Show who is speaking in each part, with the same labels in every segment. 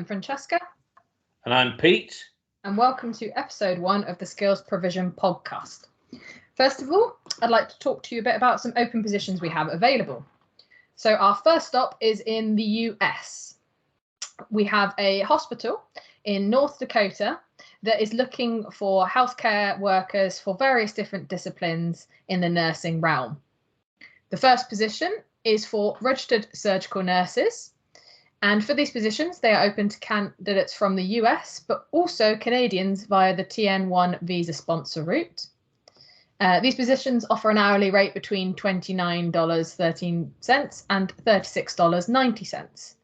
Speaker 1: Francesca.
Speaker 2: And I'm Pete.
Speaker 1: And welcome to episode 1 of the Skills Provision podcast. First of all, I'd like to talk to you a bit about some open positions we have available. So our first stop is in the US. We have a hospital in North Dakota that is looking for healthcare workers for various different disciplines in the nursing realm. The first position is for registered surgical nurses. And for these positions, they are open to candidates from the US, but also Canadians via the TN1 visa sponsor route. These positions offer an hourly rate between $29.13 and $36.90.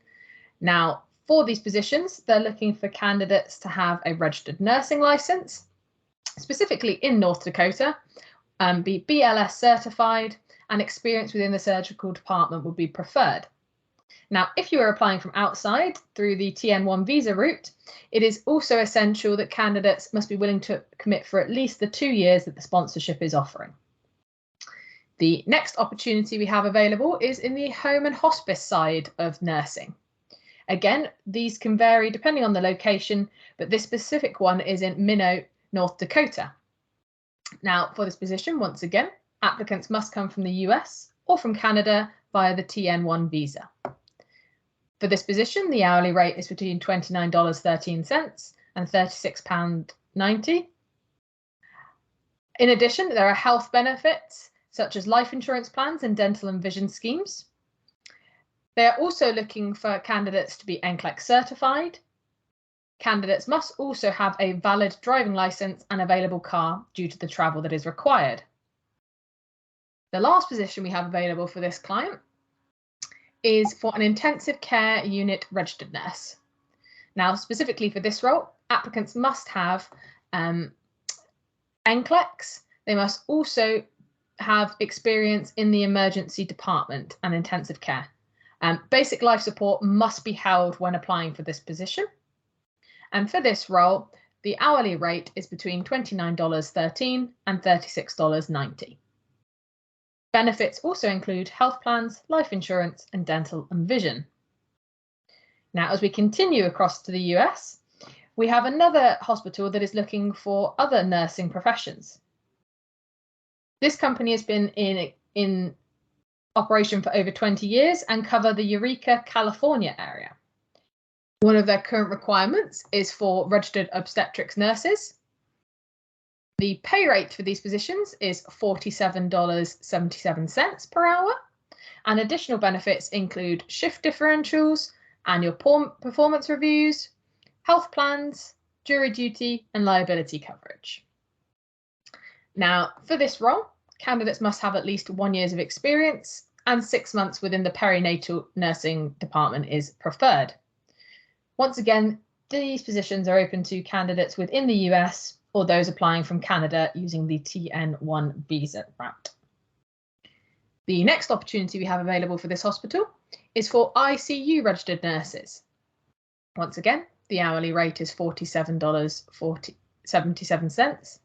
Speaker 1: Now, for these positions, they're looking for candidates to have a registered nursing license, specifically in North Dakota, be BLS certified, and experience within the surgical department would be preferred. Now, if you are applying from outside through the TN1 visa route, it is also essential that candidates must be willing to commit for at least the 2 years that the sponsorship is offering. The next opportunity we have available is in the home and hospice side of nursing. Again, these can vary depending on the location, but this specific one is in Minot, North Dakota. Now, for this position, once again, applicants must come from the US or from Canada via the TN1 visa. For this position, the hourly rate is between $29.13 and £36.90. In addition, there are health benefits such as life insurance plans and dental and vision schemes. They are also looking for candidates to be NCLEX certified. Candidates must also have a valid driving license and available car due to the travel that is required. The last position we have available for this client is for an intensive care unit registered nurse. Now, specifically for this role, applicants must have NCLEX. They must also have experience in the emergency department and intensive care. Basic life support must be held when applying for this position. And for this role, the hourly rate is between $29.13 and $36.90. Benefits also include health plans, life insurance, and dental and vision. Now, as we continue across to the US, we have another hospital that is looking for other nursing professions. This company has been in operation for over 20 years and cover the Eureka, California area. One of their current requirements is for registered obstetrics nurses. The pay rate for these positions is $47.77 per hour, and additional benefits include shift differentials, annual performance reviews, health plans, jury duty, and liability coverage. Now, for this role, candidates must have at least 1 year of experience, and 6 months within the perinatal nursing department is preferred. Once again, these positions are open to candidates within the US or those applying from Canada using the TN1 visa route. The next opportunity we have available for this hospital is for ICU registered nurses. Once again, the hourly rate is $47.77.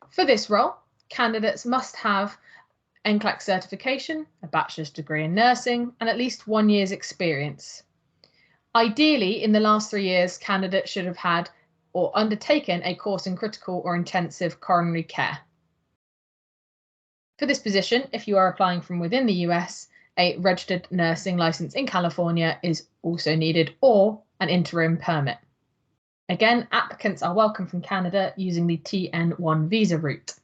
Speaker 1: For this role, candidates must have NCLEX certification, a bachelor's degree in nursing, and at least 1 year's experience. Ideally, in the last 3 years, candidates should have had or undertaken a course in critical or intensive coronary care. For this position, if you are applying from within the US, a registered nursing license in California is also needed, or an interim permit. Again, applicants are welcome from Canada using the TN1 visa route.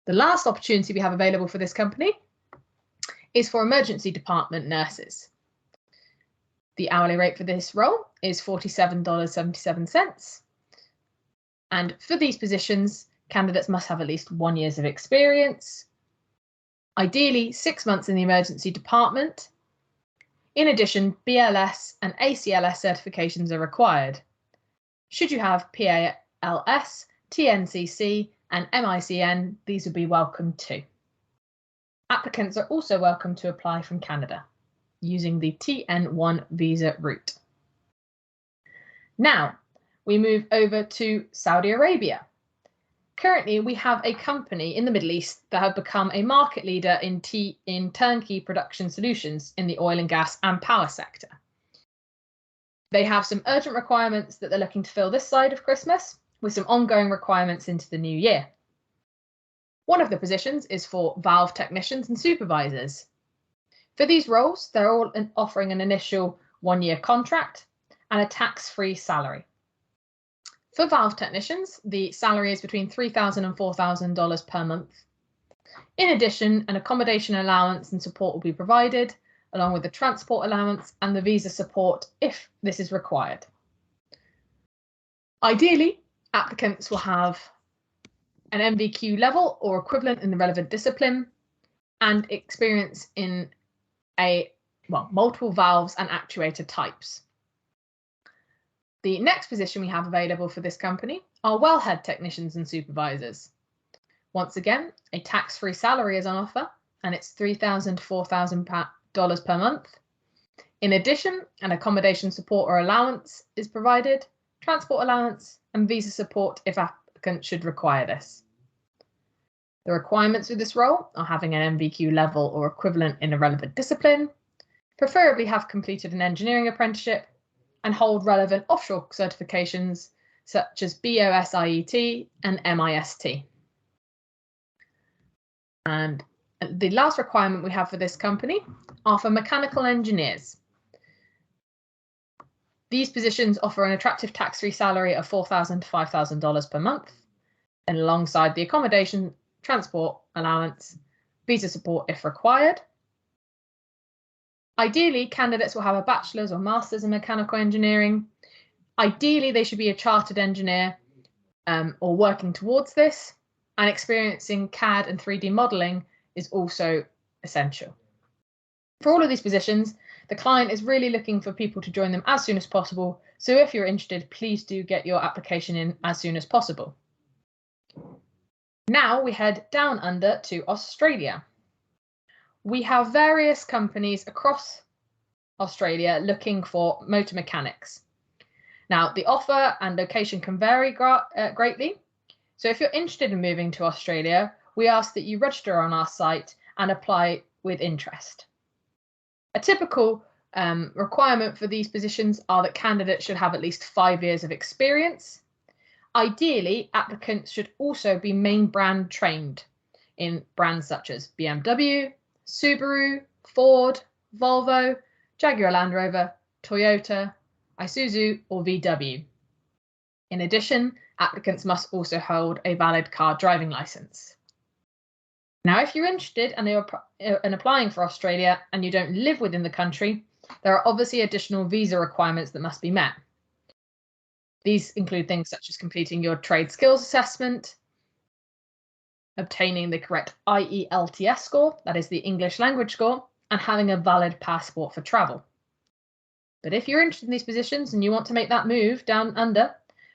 Speaker 1: The last opportunity we have available for this company is for emergency department nurses. The hourly rate for this role is $47.77. And for these positions, candidates must have at least 1 year of experience, ideally 6 months in the emergency department. In addition, BLS and ACLS certifications are required. Should you have PALS, TNCC, and MICN, these would be welcome too. Applicants are also welcome to apply from Canada using the TN1 visa route. Now, we move over to Saudi Arabia. Currently, we have a company in the Middle East that have become a market leader in turnkey production solutions in the oil and gas and power sector. They have some urgent requirements that they're looking to fill this side of Christmas, with some ongoing requirements into the new year. One of the positions is for valve technicians and supervisors. For these roles, they're all offering an initial 1-year contract and a tax-free salary. For valve technicians, the salary is between $3,000 and $4,000 per month. In addition, an accommodation allowance and support will be provided, along with the transport allowance and the visa support if this is required. Ideally, applicants will have an MVQ level or equivalent in the relevant discipline and experience in multiple valves and actuator types. The next position we have available for this company are wellhead technicians and supervisors. Once again, a tax-free salary is on offer, and it's $3,000 to $4,000 per month. In addition, an accommodation support or allowance is provided, transport allowance, and visa support if applicants should require this. The requirements for this role are having an MVQ level or equivalent in a relevant discipline, preferably have completed an engineering apprenticeship, and hold relevant offshore certifications such as BOSIET and MIST. And the last requirement we have for this company are for mechanical engineers. These positions offer an attractive tax-free salary of $4,000 to $5,000 per month, and alongside the accommodation, transport allowance, visa support if required. Ideally, candidates will have a bachelor's or master's in mechanical engineering. Ideally, they should be a chartered engineer or working towards this, and experiencing CAD and 3D modelling is also essential. For all of these positions, the client is really looking for people to join them as soon as possible, so if you're interested, please do get your application in as soon as possible. Now we head down under to Australia. We have various companies across Australia looking for motor mechanics. Now, the offer and location can vary greatly. So if you're interested in moving to Australia, we ask that you register on our site and apply with interest. A typical requirement for these positions are that candidates should have at least 5 years of experience. Ideally, applicants should also be main brand trained in brands such as BMW, Subaru, Ford, Volvo, Jaguar Land Rover, Toyota, Isuzu or VW. In addition, applicants must also hold a valid car driving licence. Now, if you're interested in applying for Australia and you don't live within the country, there are obviously additional visa requirements that must be met. These include things such as completing your trade skills assessment, obtaining the correct IELTS score, that is the English language score, and having a valid passport for travel. But if you're interested in these positions and you want to make that move down under,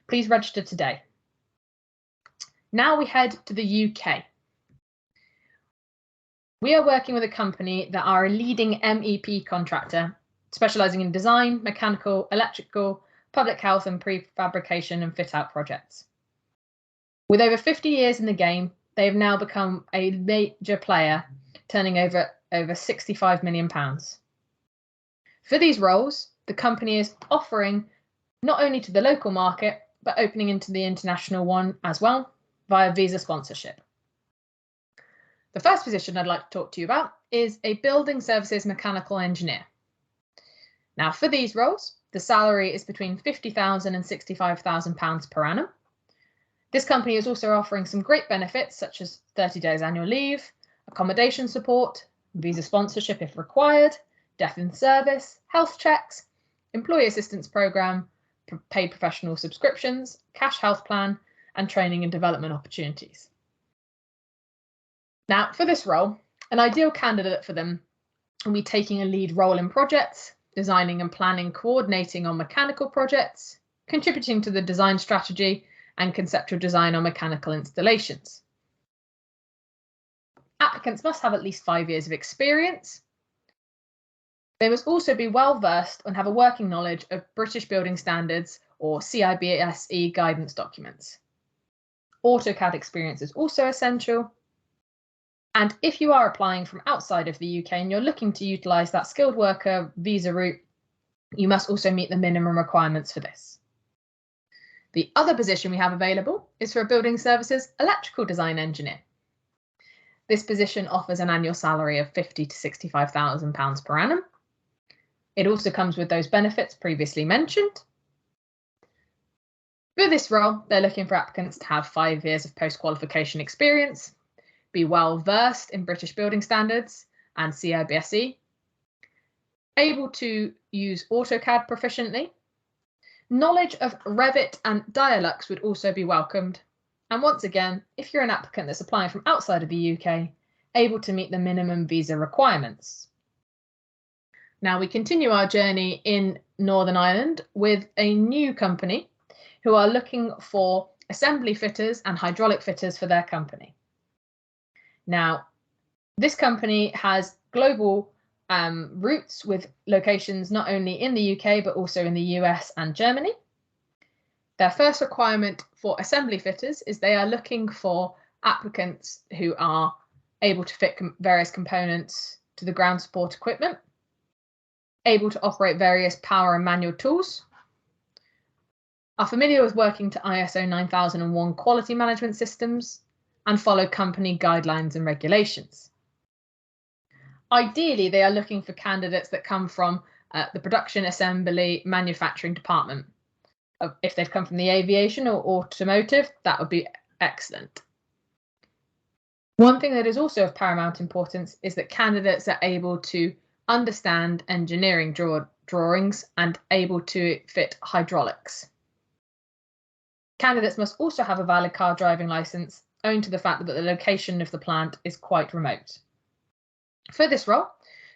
Speaker 1: please register today. Now we head to the UK. We are working with a company that are a leading MEP contractor, specialising in design, mechanical, electrical, public health and prefabrication and fit-out projects. With over 50 years in the game, they have now become a major player, turning over £65 million. For these roles, the company is offering not only to the local market, but opening into the international one as well via visa sponsorship. The first position I'd like to talk to you about is a building services mechanical engineer. Now, for these roles, the salary is between £50,000 and £65,000 per annum. This company is also offering some great benefits such as 30 days annual leave, accommodation support, visa sponsorship if required, death in service, health checks, employee assistance program, paid professional subscriptions, cash health plan, and training and development opportunities. Now, for this role, an ideal candidate for them will be taking a lead role in projects, designing and planning, coordinating on mechanical projects, contributing to the design strategy and conceptual design on mechanical installations. Applicants must have at least 5 years of experience. They must also be well versed and have a working knowledge of British Building Standards or CIBSE guidance documents. AutoCAD experience is also essential. And if you are applying from outside of the UK and you're looking to utilise that skilled worker visa route, You must also meet the minimum requirements for this. The other position we have available is for a building services electrical design engineer. This position offers an annual salary of £50,000 to £65,000 per annum. It also comes with those benefits previously mentioned. For this role, they're looking for applicants to have 5 years of post-qualification experience, be well versed in British building standards and CIBSE, able to use AutoCAD proficiently. Knowledge of Revit and Dialux would also be welcomed. And once again, if you're an applicant that's applying from outside of the UK, able to meet the minimum visa requirements. Now we continue our journey in Northern Ireland with a new company who are looking for assembly fitters and hydraulic fitters for their company. Now, this company has global roots with locations not only in the UK, but also in the US and Germany. Their first requirement for assembly fitters is they are looking for applicants who are able to fit various components to the ground support equipment, able to operate various power and manual tools, are familiar with working to ISO 9001 quality management systems, and follow company guidelines and regulations. Ideally, they are looking for candidates that come from the production, assembly, manufacturing department. If they've come from the aviation or automotive, that would be excellent. One thing that is also of paramount importance is that candidates are able to understand engineering drawings and able to fit hydraulics. Candidates must also have a valid car driving licence, owing to the fact that the location of the plant is quite remote. For this role,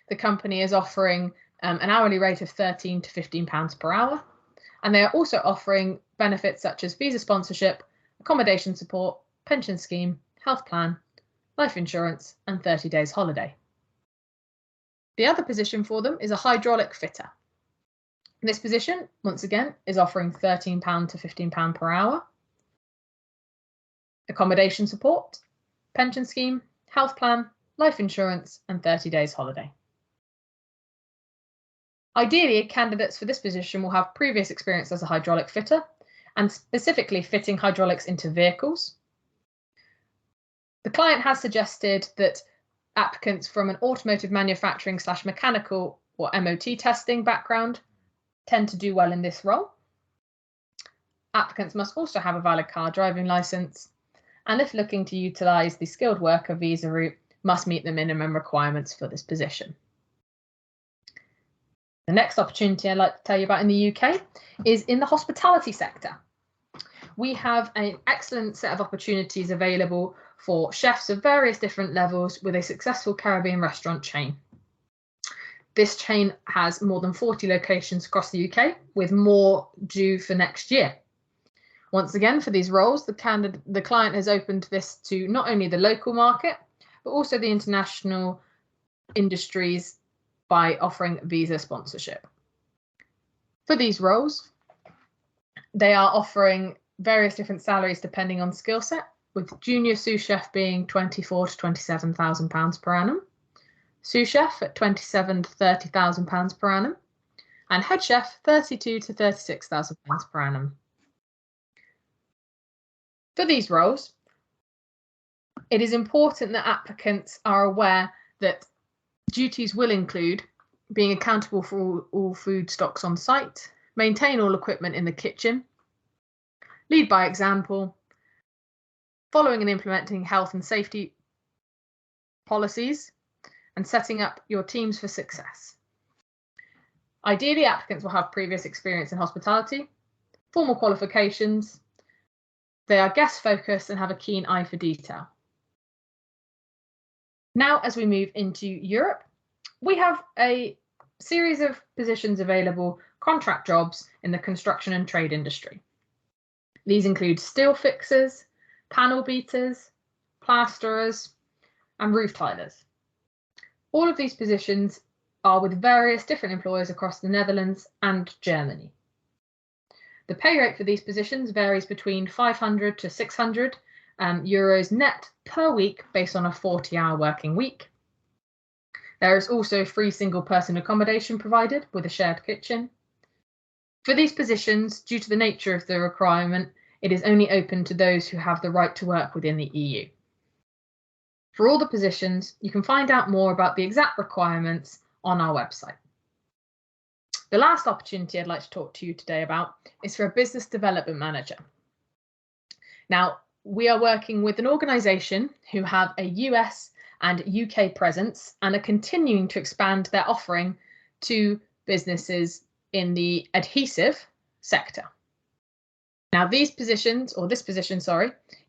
Speaker 1: the company is offering an hourly rate of £13 to £15 per hour, and they are also offering benefits such as visa sponsorship, accommodation support, pension scheme, health plan, life insurance, and 30 days holiday. The other position for them is a hydraulic fitter. This position, once again, is offering £13 to £15 per hour, accommodation support, pension scheme, health plan, life insurance, and 30 days holiday. Ideally, candidates for this position will have previous experience as a hydraulic fitter, and specifically fitting hydraulics into vehicles. The client has suggested that applicants from an automotive manufacturing / mechanical or MOT testing background tend to do well in this role. Applicants must also have a valid car driving licence, and if looking to utilise the skilled worker visa route, must meet the minimum requirements for this position. The next opportunity I'd like to tell you about in the UK is in the hospitality sector. We have an excellent set of opportunities available for chefs of various different levels with a successful Caribbean restaurant chain. This chain has more than 40 locations across the UK, with more due for next year. Once again, for these roles, the client has opened this to not only the local market, but also the international industries by offering visa sponsorship. For these roles, they are offering various different salaries depending on skill set, with junior sous chef being £24,000 to £27,000 per annum, sous chef at £27,000 to £30,000 per annum, and head chef £32,000 to £36,000 per annum. For these roles, it is important that applicants are aware that duties will include being accountable for all food stocks on site, maintain all equipment in the kitchen, lead by example, following and implementing health and safety policies, and setting up your teams for success. Ideally, applicants will have previous experience in hospitality, formal qualifications, they are guest focused and have a keen eye for detail. Now, as we move into Europe, we have a series of positions available, contract jobs in the construction and trade industry. These include steel fixers, panel beaters, plasterers, and roof tilers. All of these positions are with various different employers across the Netherlands and Germany. The pay rate for these positions varies between 500 to 600 euros net per week based on a 40-hour working week. There is also free single-person accommodation provided with a shared kitchen, For these positions, due to the nature of the requirement, it is only open to those who have the right to work within the EU. For all the positions, you can find out more about the exact requirements on our website. The last opportunity I'd like to talk to you today about is for a business development manager. Now, we are working with an organisation who have a US and UK presence and are continuing to expand their offering to businesses in the adhesive sector. Now, this position,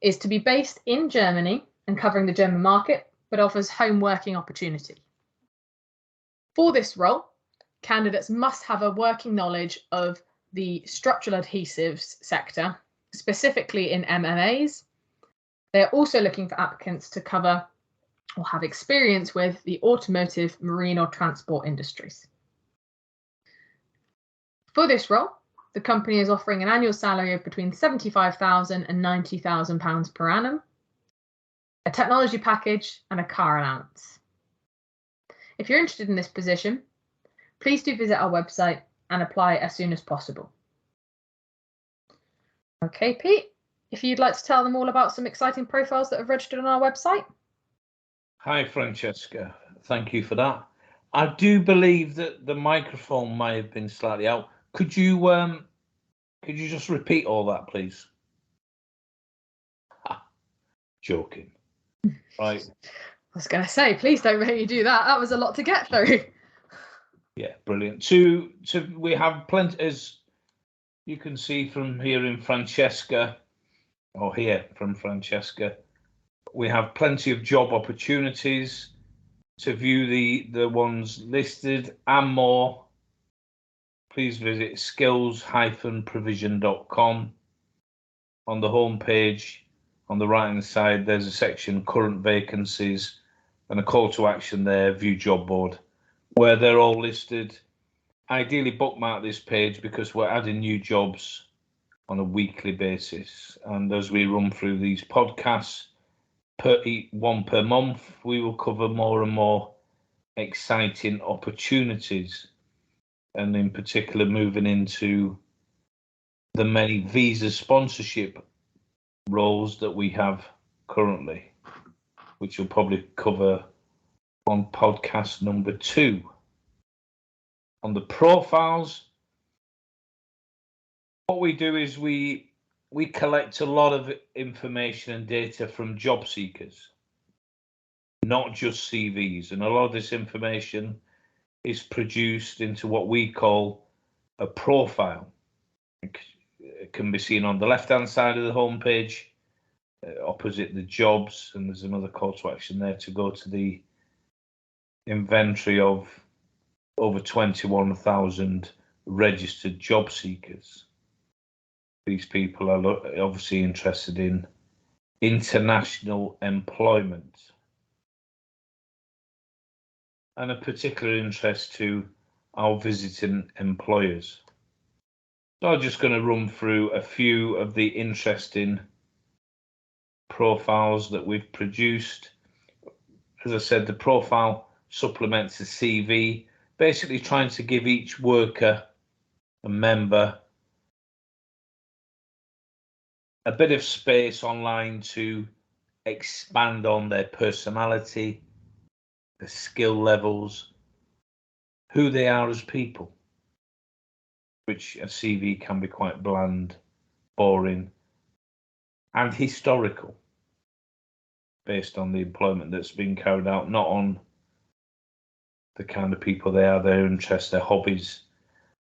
Speaker 1: is to be based in Germany and covering the German market, but offers home working opportunity. For this role, candidates must have a working knowledge of the structural adhesives sector, specifically in MMAs. They are also looking for applicants to cover or have experience with the automotive, marine or transport industries. For this role, the company is offering an annual salary of between £75,000 and £90,000 per annum, a technology package and a car allowance. If you're interested in this position, please do visit our website and apply as soon as possible. Okay, Pete, if you'd like to tell them all about some exciting profiles that have registered on our website.
Speaker 2: Hi, Francesca. Thank you for that. I do believe that the microphone may have been slightly out. Could you just repeat all that, please? Joking. Right.
Speaker 1: I was going to say, please don't make me do that. That was a lot to get through.
Speaker 2: Yeah, brilliant. We have plenty, as you can see from hearing Francesca, or hear from Francesca, we have plenty of job opportunities. To view the ones listed and more, please visit skills-provision.com. On the home page, on the right hand side, there's a section current vacancies and a call to action there, view job board, where they're all listed. Ideally bookmark this page because we're adding new jobs on a weekly basis, and as we run through these podcasts, one per month, we will cover more and more exciting opportunities, and in particular moving into the many visa sponsorship roles that we have currently, which we'll probably cover on podcast number 2. On the profiles, what we do is we collect a lot of information and data from job seekers, not just CVs, and a lot of this information is produced into what we call a profile. It can be seen on the left hand side of the homepage, opposite the jobs, and there's another call to action there to go to the inventory of over 21,000 registered job seekers. These people are obviously interested in international employment and a particular interest to our visiting employers. So I'm just going to run through a few of the interesting profiles that we've produced. As I said, the profile supplements the CV, basically trying to give each worker and member a bit of space online to expand on their personality, their skill levels, who they are as people, which a CV can be quite bland, boring, and historical, based on the employment that's been carried out, not on the kind of people they are, their interests, their hobbies,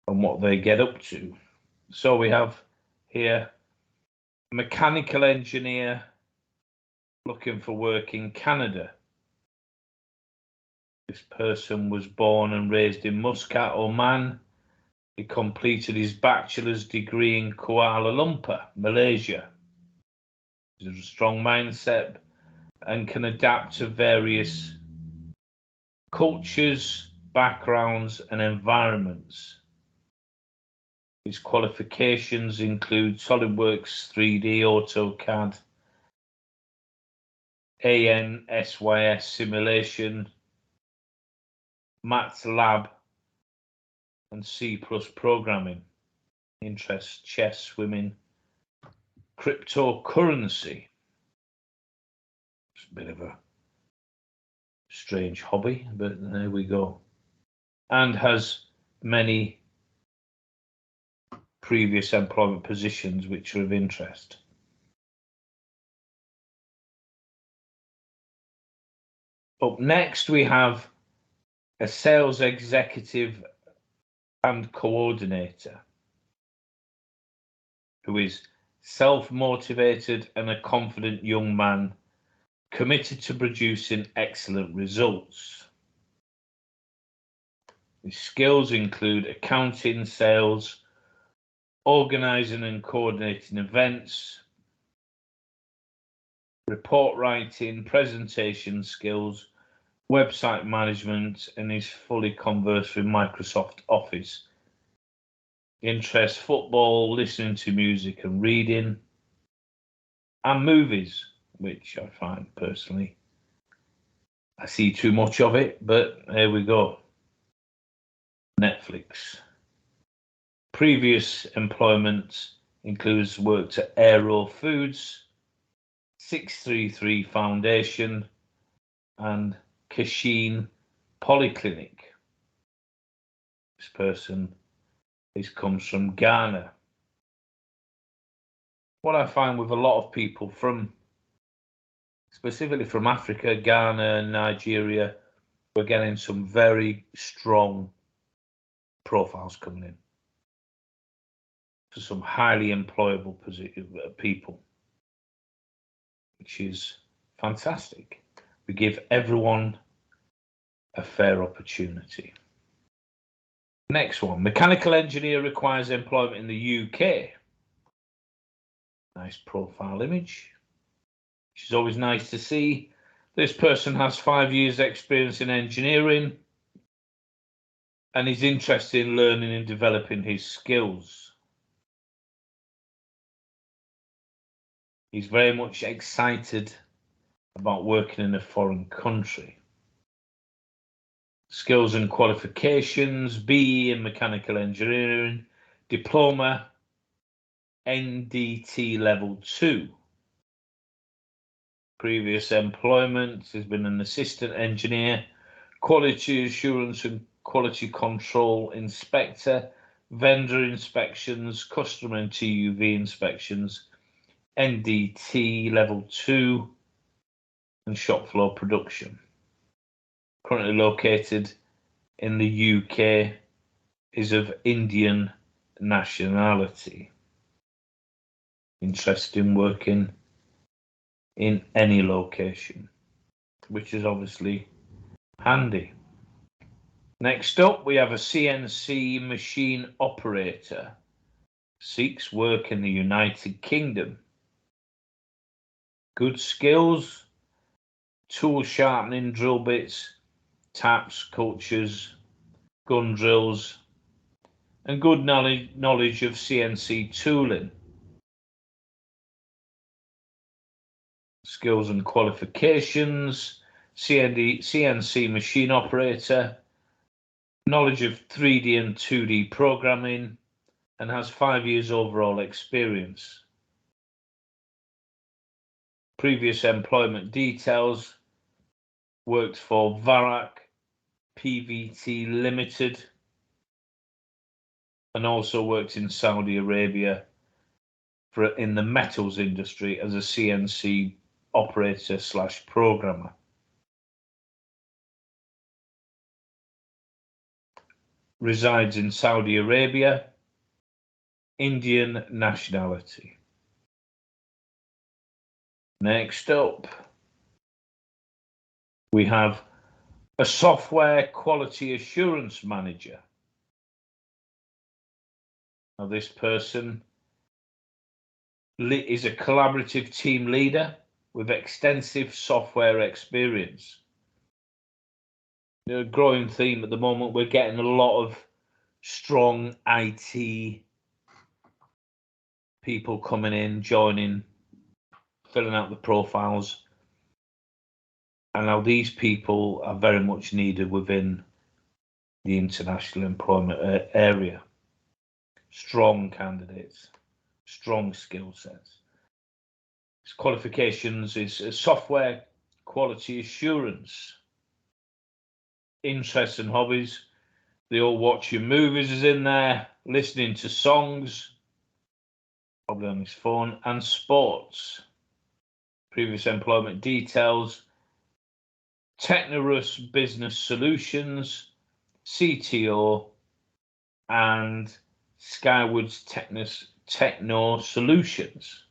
Speaker 2: and what they get up to. So we have here a mechanical engineer looking for work in Canada. This person was born and raised in Muscat, Oman. He completed his bachelor's degree in Kuala Lumpur, Malaysia. He has a strong mindset and can adapt to various cultures, backgrounds, and environments. His qualifications include SolidWorks 3D, AutoCAD, ANSYS simulation, MATLAB, and C+ programming. Interests chess, swimming, cryptocurrency. It's a bit of a strange hobby, but there we go. And has many previous employment positions which are of interest. Up next, we have a sales executive and coordinator who is self-motivated and a confident young man committed to producing excellent results. His skills include accounting, sales, organising and coordinating events, report writing, presentation skills, website management, and is fully conversant with Microsoft Office. Interests football, listening to music and reading, and movies, which I find personally I see too much of it, but there we go. Netflix. Previous employment includes worked at Aero Foods, 633 Foundation, and Kashin Polyclinic. This person comes from Ghana. What I find with a lot of people specifically from Africa, Ghana, and Nigeria, we're getting some very strong profiles coming in for some highly employable people, which is fantastic. We give everyone a fair opportunity. Next one, mechanical engineer requires employment in the UK. Nice profile image, which is always nice to see. This person has 5 years experience in engineering and is interested in learning and developing his skills. He's very much excited about working in a foreign country. Skills and qualifications, BE in mechanical engineering, diploma, NDT level 2. Previous employment has been an assistant engineer, quality assurance and quality control inspector, vendor inspections, customer and TUV inspections, NDT level 2, and shop floor production. Currently located in the UK, is of Indian nationality. Interested in working in any location, which is obviously handy. Next up, we have a CNC machine operator. Seeks work in the United Kingdom. Good skills, tool sharpening, drill bits, taps, cultures, gun drills, and good knowledge of CNC tooling. Skills and qualifications, CNC machine operator, knowledge of 3D and 2D programming, and has 5 years overall experience. Previous employment details: worked for Varak PVT Limited and also worked in Saudi Arabia in the metals industry as a CNC operator / programmer. Resides in Saudi Arabia, Indian nationality. Next up, we have a software quality assurance manager. Now, this person is a collaborative team leader with extensive software experience. The growing theme at the moment, we're getting a lot of strong IT people coming in, joining, filling out the profiles. And now these people are very much needed within the international employment area. strong candidates, strong skill sets. His qualifications is software quality assurance, interests and hobbies. The old watching movies is in there, listening to songs, probably on his phone, and sports. Previous employment details, Technorus Business Solutions, CTO, and Skywards Techno Solutions.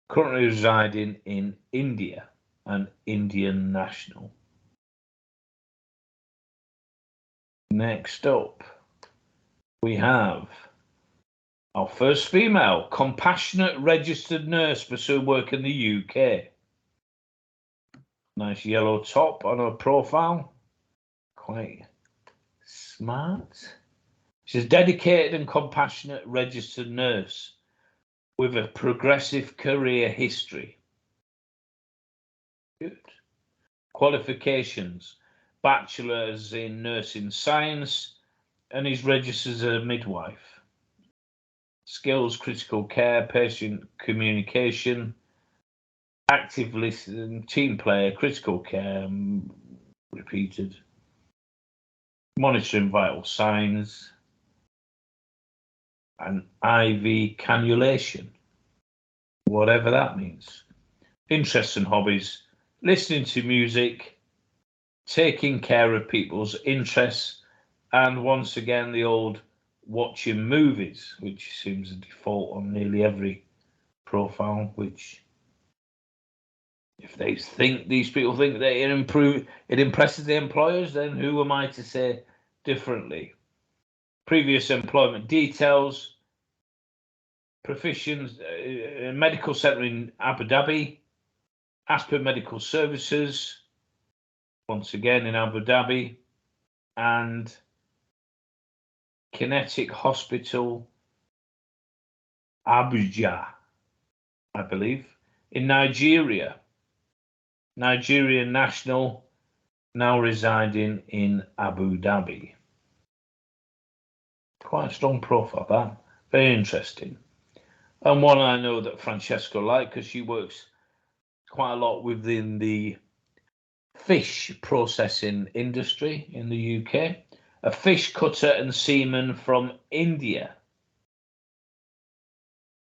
Speaker 2: Currently residing in India, an Indian national. Next up, we have our first female, compassionate registered nurse, pursuing work in the UK. Nice yellow top on her profile. Quite smart. She's a dedicated and compassionate registered nurse with a progressive career history. Good. Qualifications: bachelor's in nursing science, and is registered as a midwife. Skills: critical care, patient communication, active listening, team player, critical care, repeated, monitoring vital signs, and IV cannulation, whatever that means. Interests and hobbies: listening to music, taking care of people's interests, and once again the old watching movies, which seems a default on nearly every profile. Which, if these people think that it impresses the employers, then who am I to say differently? Previous employment details: proficient medical centre in Abu Dhabi, Aspen Medical Services, once again in Abu Dhabi, and Kinetic Hospital, Abuja, I believe, in Nigeria. Nigerian national, now residing in Abu Dhabi. Quite a strong profile, that. Very interesting. And one I know that Francesca likes, because she works quite a lot within the fish processing industry in the UK. A fish cutter and seaman from India,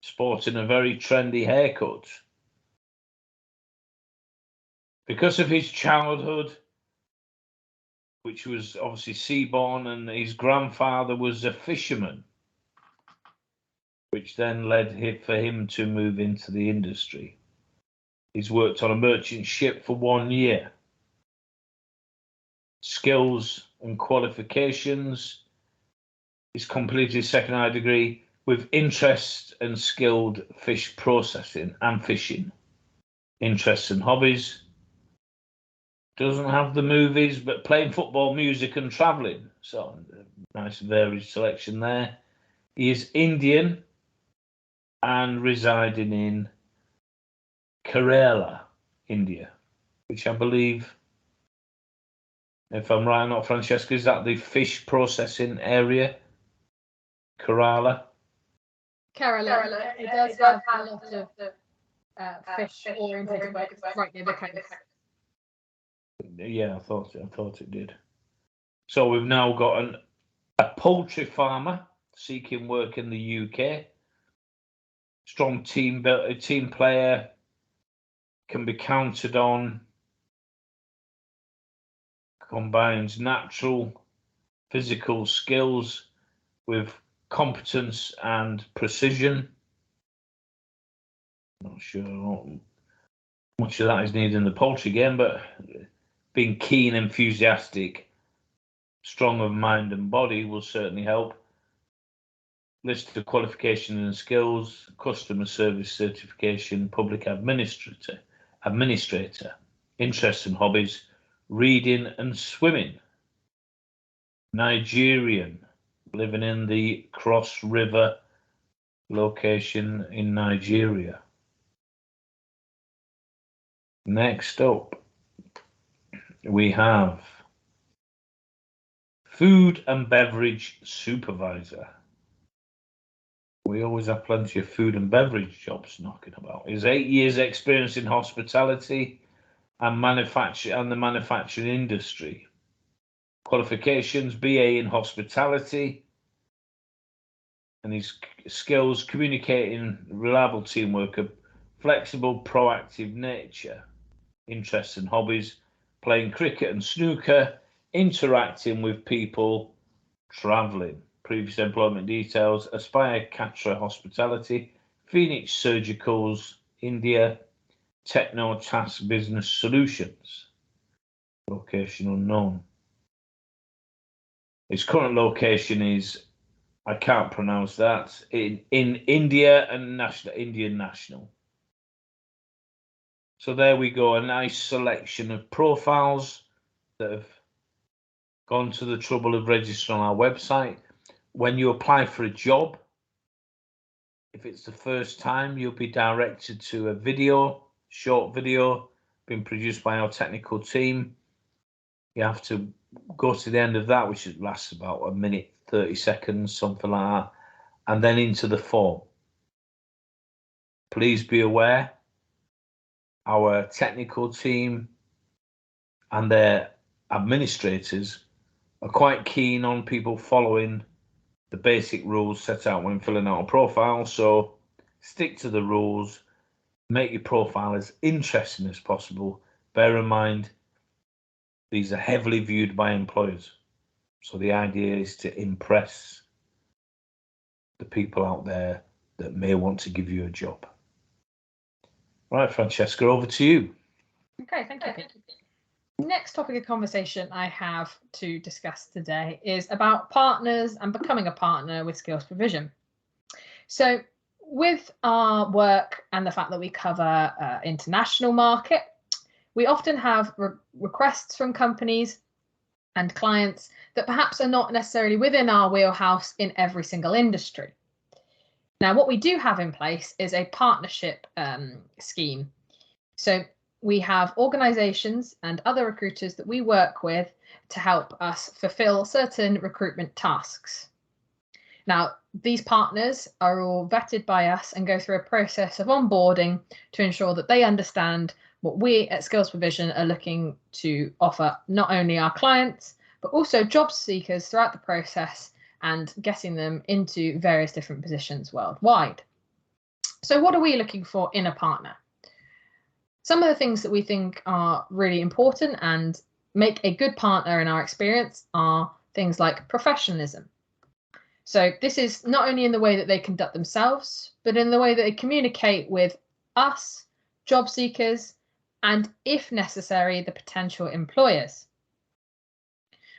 Speaker 2: sporting a very trendy haircut. Because of his childhood, which was obviously seaborne, and his grandfather was a fisherman, which then led for him to move into the industry. He's worked on a merchant ship for 1 year. Skills and qualifications: he's completed his second degree with interest and skilled fish processing and fishing. Interests and hobbies: doesn't have the movies, but playing football, music, and travelling. So, nice varied selection there. He is Indian and residing in Kerala, India, which I believe, if I'm right or not, Francesca, is that the fish processing area? Kerala?
Speaker 1: Kerala, it does have a lot of fish-oriented work. It's right near the coast.
Speaker 2: Yeah, I thought it did. So we've now got a poultry farmer seeking work in the UK. Strong team player, can be counted on. Combines natural physical skills with competence and precision. Not sure how much of that is needed in the poultry game, but being keen, enthusiastic, strong of mind and body will certainly help. List of qualifications and skills: customer service certification, public administrator. Interests and hobbies: reading and swimming. Nigerian, living in the Cross River location in Nigeria. Next up, we have Food and beverage supervisor. We always have plenty of food and beverage jobs knocking about. Is 8 years experience in hospitality and the manufacturing industry. Qualifications, BA in hospitality, and his skills: communicating, reliable teamwork, a flexible, proactive nature, interests and hobbies, playing cricket and snooker, interacting with people, travelling. Previous employment details: Aspire Catra Hospitality, Phoenix Surgicals, India, Techno Task Business Solutions. Location unknown. His current location is, I can't pronounce that, in India and Indian National. So there we go, a nice selection of profiles that have gone to the trouble of registering on our website. When you apply for a job, if it's the first time, you'll be directed to a short video being produced by our technical team. You have to go to the end of that, which lasts about a minute, 30 seconds, something like that, and then into the form. Please be aware, our technical team and their administrators are quite keen on people following the basic rules set out when filling out a profile. So stick to the rules, make your profile as interesting as possible. Bear in mind, these are heavily viewed by employers. So the idea is to impress the people out there that may want to give you a job. Right, Francesca, over to you.
Speaker 1: Okay, thank you, Pete. Next topic of conversation I have to discuss today is about partners and becoming a partner with Skills Provision. So with our work and the fact that we cover international market, we often have requests from companies and clients that perhaps are not necessarily within our wheelhouse in every single industry. Now, what we do have in place is a partnership scheme. So we have organizations and other recruiters that we work with to help us fulfill certain recruitment tasks. Now, these partners are all vetted by us and go through a process of onboarding to ensure that they understand what we at Skills Provision are looking to offer not only our clients, but also job seekers throughout the process and getting them into various different positions worldwide. So what are we looking for in a partner? Some of the things that we think are really important and make a good partner in our experience are things like professionalism. So this is not only in the way that they conduct themselves, but in the way that they communicate with us, job seekers, and if necessary, the potential employers.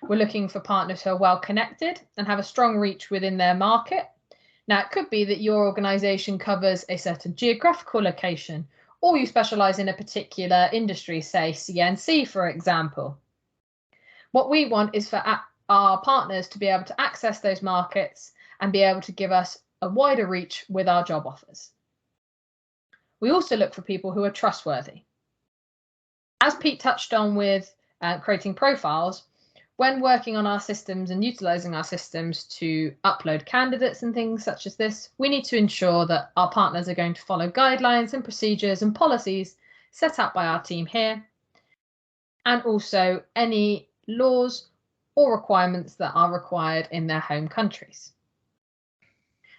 Speaker 1: We're looking for partners who are well connected and have a strong reach within their market. Now, it could be that your organisation covers a certain geographical location, or you specialise in a particular industry, say CNC, for example. What we want is for our partners to be able to access those markets and be able to give us a wider reach with our job offers. We also look for people who are trustworthy. As Pete touched on with creating profiles, when working on our systems and utilising our systems to upload candidates and things such as this, we need to ensure that our partners are going to follow guidelines and procedures and policies set out by our team here, and also any laws or requirements that are required in their home countries.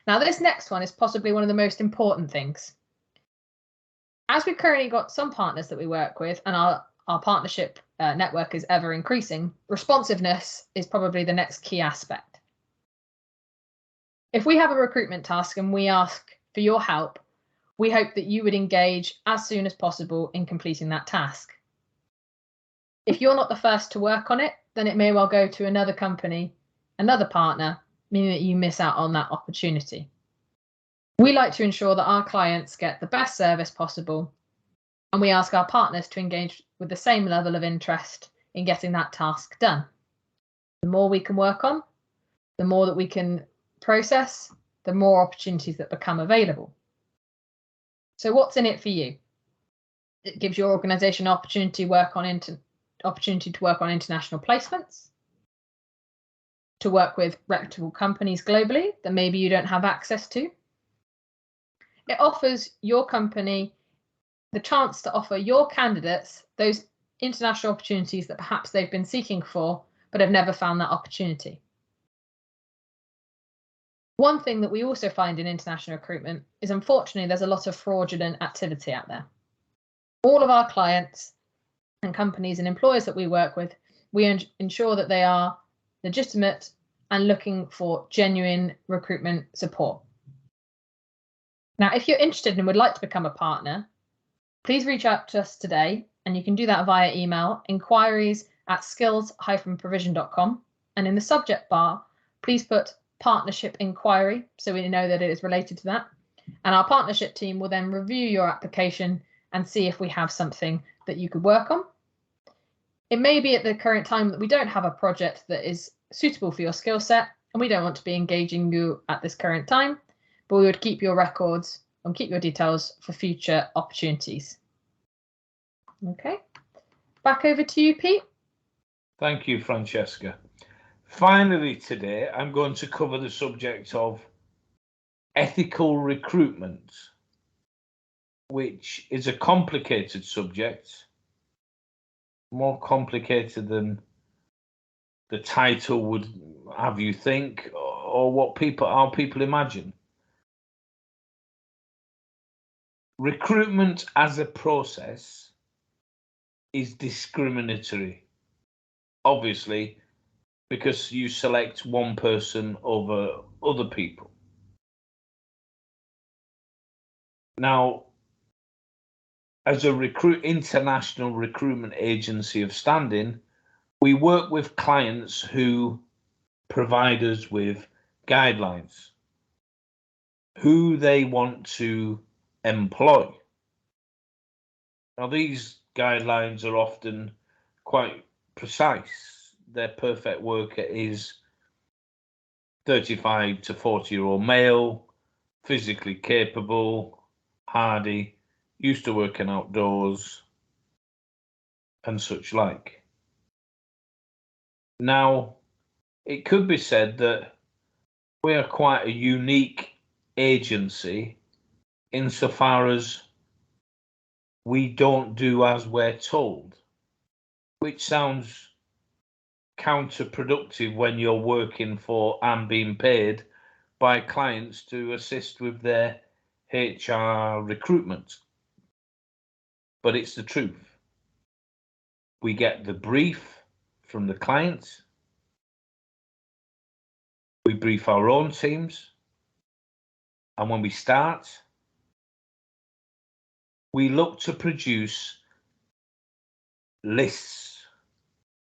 Speaker 1: Now, this next one is possibly one of the most important things. As we've currently got some partners that we work with and our partnership network is ever increasing, responsiveness is probably the next key aspect. If we have a recruitment task and we ask for your help, we hope that you would engage as soon as possible in completing that task. If you're not the first to work on it, then it may well go to another company, another partner, meaning that you miss out on that opportunity. We like to ensure that our clients get the best service possible, and we ask our partners to engage with the same level of interest in getting that task done. The more we can work on, the more that we can process, the more opportunities that become available. So what's in it for you? It gives your organisation an opportunity to work on international placements. to work with reputable companies globally that maybe you don't have access to. It offers your company the chance to offer your candidates those international opportunities that perhaps they've been seeking for, but have never found that opportunity. One thing that we also find in international recruitment is, unfortunately, there's a lot of fraudulent activity out there. All of our clients and companies and employers that we work with, we ensure that they are legitimate and looking for genuine recruitment support. Now, if you're interested and would like to become a partner, please reach out to us today, and you can do that via email, inquiries@skills-provision.com, and in the subject bar, please put partnership inquiry so we know that it is related to that. And our partnership team will then review your application and see if we have something that you could work on. It may be at the current time that we don't have a project that is suitable for your skill set, and we don't want to be engaging you at this current time, but we would keep your records and keep your details for future opportunities. Okay, back over to you, Pete.
Speaker 2: Thank you, Francesca. Finally, today, I'm going to cover the subject of ethical recruitment, which is a complicated subject, more complicated than the title would have you think, or how people imagine. Recruitment as a process is discriminatory, obviously, because you select one person over other people. Now, as a international recruitment agency of standing, we work with clients who provide us with guidelines, who they want to employ. Now, these guidelines are often quite precise. Their perfect worker is 35 to 40-year-old male, physically capable, hardy, used to working outdoors, and such like. Now, it could be said that we are quite a unique agency insofar as we don't do as we're told, which sounds counterproductive when you're working for and being paid by clients to assist with their HR recruitment. But it's the truth. We get the brief from the client. We brief our own teams. And when we start, we look to produce lists,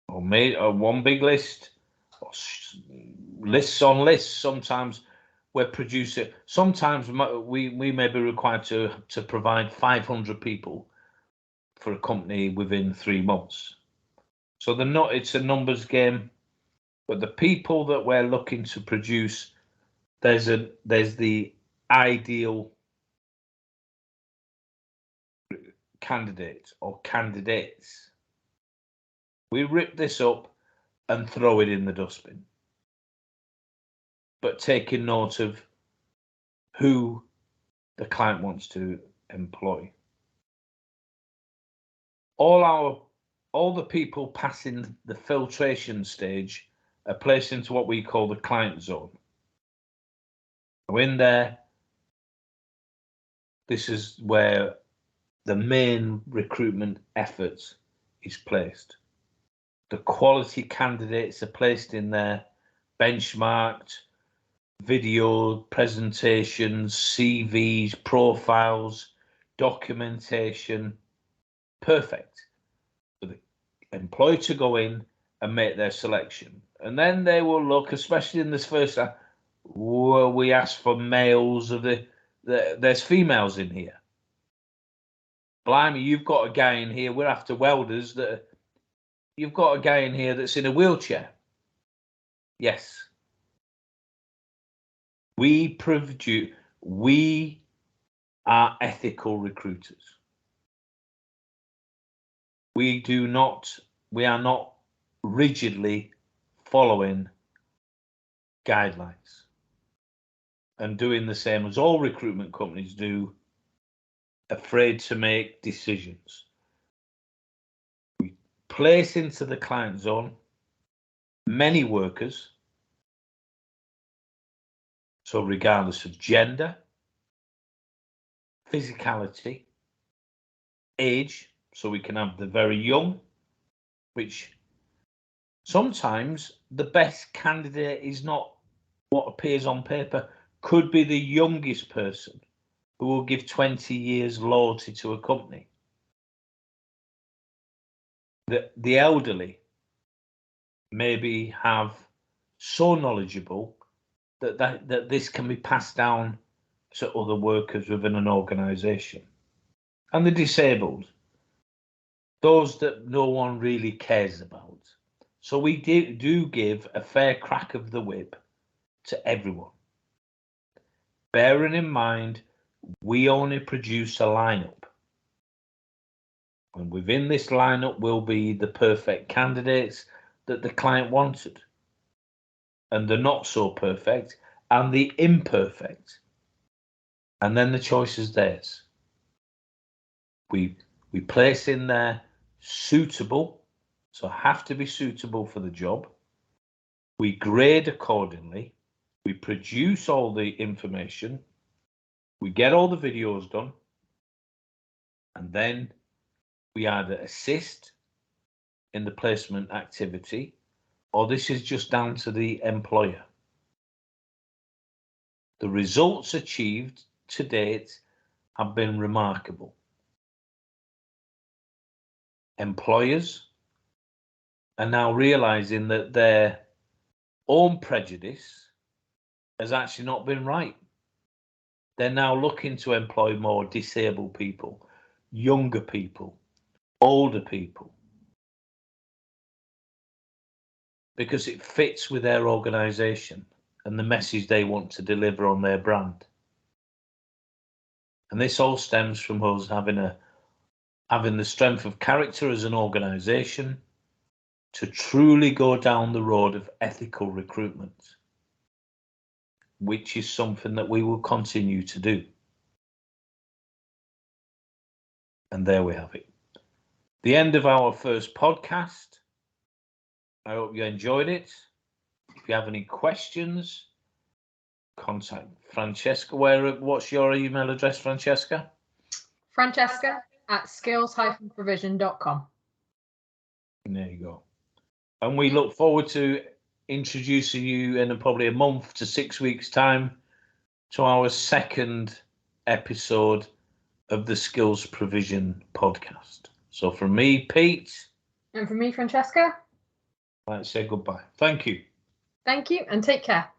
Speaker 2: or one big list, or lists on lists. Sometimes we're producing, sometimes we may be required to provide 500 people for a company within 3 months. So it's a numbers game, but the people that we're looking to produce, there's the ideal candidate or candidates. We rip this up and throw it in the dustbin, but taking note of who the client wants to employ. All the people passing the filtration stage are placed into what we call the client zone. So in there, this is where the main recruitment effort is placed. The quality candidates are placed in there, benchmarked, video, presentations, CVs, profiles, documentation, perfect for the employer to go in and make their selection. And then they will look, especially in this first, we ask for males there's females in here. Blimey, you've got a guy in here, we're after welders you've got a guy in here that's in a wheelchair. Yes. We are ethical recruiters. We are not rigidly following guidelines and doing the same as all recruitment companies do, afraid to make decisions. We place into the client zone many workers, so regardless of gender, physicality, age, so we can have the very young, which sometimes the best candidate is not what appears on paper, could be the youngest person who will give 20 years loyalty to a company. The elderly maybe have so knowledgeable that this can be passed down to other workers within an organisation. And the disabled, those that no one really cares about. So we do give a fair crack of the whip to everyone. Bearing in mind, we only produce a lineup. And within this lineup will be the perfect candidates that the client wanted, and the not so perfect, and the imperfect. And then the choice is theirs. We place in there suitable, so have to be suitable for the job. We grade accordingly. We produce all the information. We get all the videos done. And then we either assist in the placement activity, or this is just down to the employer. The results achieved to date have been remarkable. Employers are now realizing that their own prejudice has actually not been right. They're now looking to employ more disabled people, younger people, older people, because it fits with their organization and the message they want to deliver on their brand. And this all stems from us having the strength of character as an organization to truly go down the road of ethical recruitment, which is something that we will continue to do. And there we have it. The end of our first podcast. I hope you enjoyed it. If you have any questions, contact Francesca. What's your email address, Francesca?
Speaker 1: Francesca@skills-provision.com.
Speaker 2: There you go. And we look forward to introducing you in probably a month to 6 weeks' time to our second episode of the Skills Provision podcast. So from me, Pete.
Speaker 1: And from me, Francesca.
Speaker 2: Let's say goodbye. Thank you.
Speaker 1: Thank you and take care.